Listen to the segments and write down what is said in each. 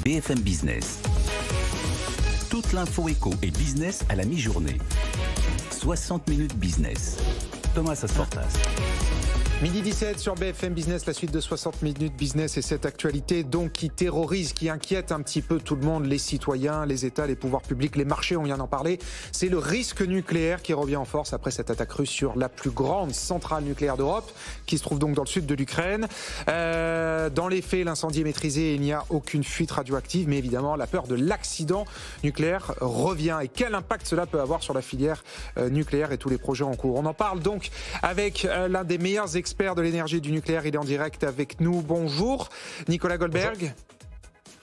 BFM Business. Toute l'info éco et business à la mi-journée. 60 minutes business. Thomas Asportas. Midi 17 sur BFM Business, la suite de 60 minutes business et cette actualité donc qui terrorise, qui inquiète un petit peu tout le monde, les citoyens, les États, les pouvoirs publics, les marchés, on vient d'en parler. C'est le risque nucléaire qui revient en force après cette attaque russe sur la plus grande centrale nucléaire d'Europe, qui se trouve donc dans le sud de l'Ukraine. Dans les faits, l'incendie est maîtrisé et il n'y a aucune fuite radioactive, mais évidemment la peur de l'accident nucléaire revient. Et quel impact cela peut avoir sur la filière nucléaire et tous les projets en cours. On en parle donc avec l'un des meilleurs expert de l'énergie du nucléaire, il est en direct avec nous. Bonjour, Nicolas Goldberg.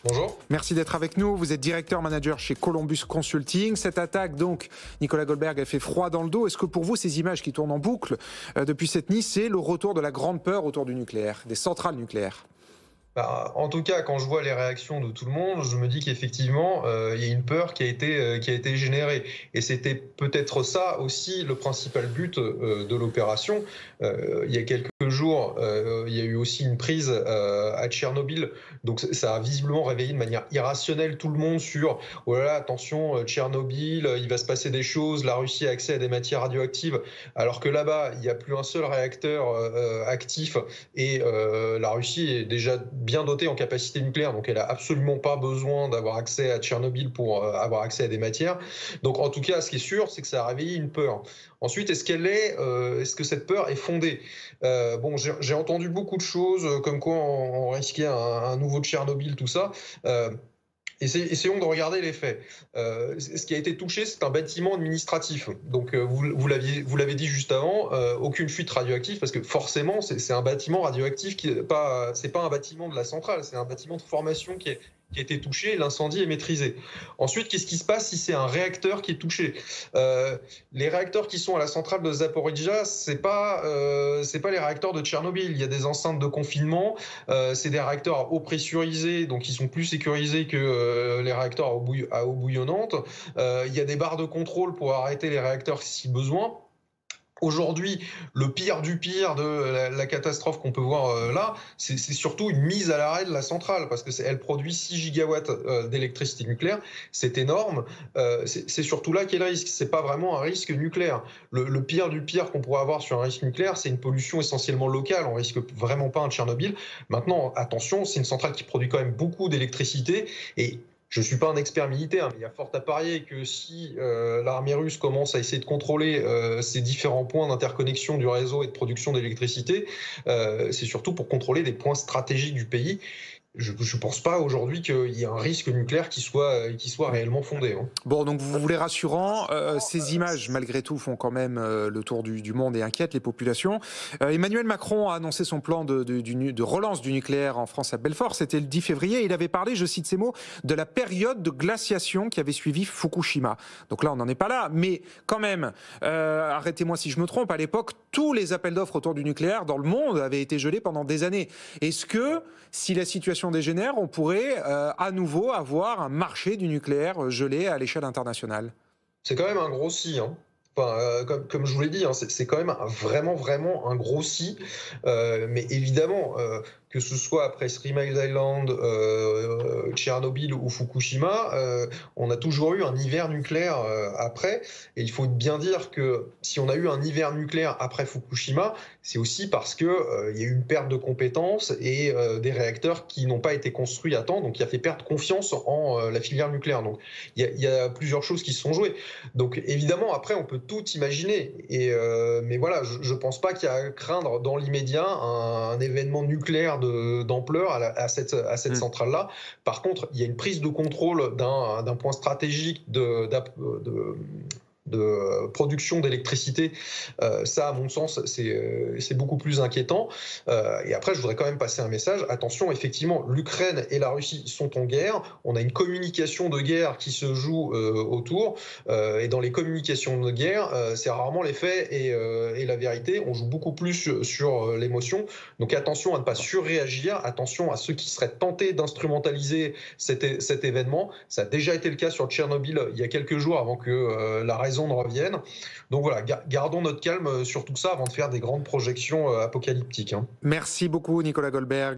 Bonjour. Merci d'être avec nous. Vous êtes directeur manager chez Columbus Consulting. Cette attaque, donc, Nicolas Goldberg, a fait froid dans le dos. Est-ce que pour vous, ces images qui tournent en boucle depuis cette nuit, c'est le retour de la grande peur autour du nucléaire, des centrales nucléaires ? En tout cas, quand je vois les réactions de tout le monde, je me dis qu'effectivement, il y a une peur qui a été générée. Et c'était peut-être ça aussi le principal but de l'opération. Il y a quelques jours, il y a eu aussi une prise à Tchernobyl. Donc ça a visiblement réveillé de manière irrationnelle tout le monde sur « Oh là là, attention, Tchernobyl, il va se passer des choses, la Russie a accès à des matières radioactives. » Alors que là-bas, il n'y a plus un seul réacteur actif et la Russie est déjà bien dotée en capacité nucléaire, donc elle n'a absolument pas besoin d'avoir accès à Tchernobyl pour avoir accès à des matières. Donc en tout cas, ce qui est sûr, c'est que ça a réveillé une peur. Ensuite, est-ce que cette peur est fondée ? Bon, j'ai entendu beaucoup de choses, comme quoi on risquait un nouveau Tchernobyl, tout ça. Essayons de regarder les faits. Ce qui a été touché, c'est un bâtiment administratif. Donc, vous l'avez dit juste avant, aucune fuite radioactive, parce que forcément, c'est un bâtiment radioactif c'est pas un bâtiment de la centrale, c'est un bâtiment de formation qui a été touché, l'incendie est maîtrisé. Ensuite, qu'est-ce qui se passe si c'est un réacteur qui est touché ? Les réacteurs qui sont à la centrale de Zaporijjia, c'est pas les réacteurs de Tchernobyl. Il y a des enceintes de confinement, c'est des réacteurs à eau pressurisée, donc ils sont plus sécurisés que les réacteurs à eau bouillonnante. Il y a des barres de contrôle pour arrêter les réacteurs si besoin. Aujourd'hui, le pire du pire de la catastrophe qu'on peut voir là, c'est surtout une mise à l'arrêt de la centrale, parce qu'elle produit 6 gigawatts d'électricité nucléaire. C'est énorme. C'est surtout là qu'est le risque. C'est pas vraiment un risque nucléaire. Le pire du pire qu'on pourrait avoir sur un risque nucléaire, c'est une pollution essentiellement locale. On risque vraiment pas un Tchernobyl. Maintenant, attention, c'est une centrale qui produit quand même beaucoup d'électricité et je ne suis pas un expert militaire, mais il y a fort à parier que si l'armée russe commence à essayer de contrôler ces différents points d'interconnexion du réseau et de production d'électricité, c'est surtout pour contrôler des points stratégiques du pays. Je ne pense pas aujourd'hui qu'il y ait un risque nucléaire qui soit réellement fondé. Bon, donc vous voulez rassurant, ces images, malgré tout, font quand même le tour du monde et inquiètent les populations. Emmanuel Macron a annoncé son plan de relance du nucléaire en France à Belfort. C'était le 10 février. Il avait parlé, je cite ces mots, de la période de glaciation qui avait suivi Fukushima. Donc là, on n'en est pas là. Mais quand même, arrêtez-moi si je me trompe, à l'époque, tous les appels d'offres autour du nucléaire dans le monde avaient été gelés pendant des années. Est-ce que, si la situation dégénère, on pourrait à nouveau avoir un marché du nucléaire gelé à l'échelle internationale ? C'est quand même un gros si. Enfin, comme je vous l'ai dit, c'est quand même vraiment un gros si. Mais évidemment, que ce soit après Three Mile Island, Tchernobyl ou Fukushima, on a toujours eu un hiver nucléaire après. Et il faut bien dire que si on a eu un hiver nucléaire après Fukushima, c'est aussi parce qu'il y a eu une perte de compétences et des réacteurs qui n'ont pas été construits à temps, donc qui a fait perdre confiance en la filière nucléaire. Donc il y a plusieurs choses qui se sont jouées. Donc évidemment, après, on peut tout imaginer. Mais voilà, je ne pense pas qu'il y a à craindre dans l'immédiat un événement nucléaire d'ampleur à cette centrale-là. Par contre, il y a une prise de contrôle d'un point stratégique de production d'électricité, ça, à mon sens, c'est beaucoup plus inquiétant. Et après, je voudrais quand même passer un message. Attention, effectivement, l'Ukraine et la Russie sont en guerre. On a une communication de guerre qui se joue autour. Et dans les communications de guerre, c'est rarement les faits et la vérité. On joue beaucoup plus sur l'émotion. Donc attention à ne pas surréagir. Attention à ceux qui seraient tentés d'instrumentaliser cet événement. Ça a déjà été le cas sur Tchernobyl il y a quelques jours avant que la raison ne revienne. Donc voilà, gardons notre calme sur tout ça avant de faire des grandes projections apocalyptiques. Merci beaucoup Nicolas Goldberg.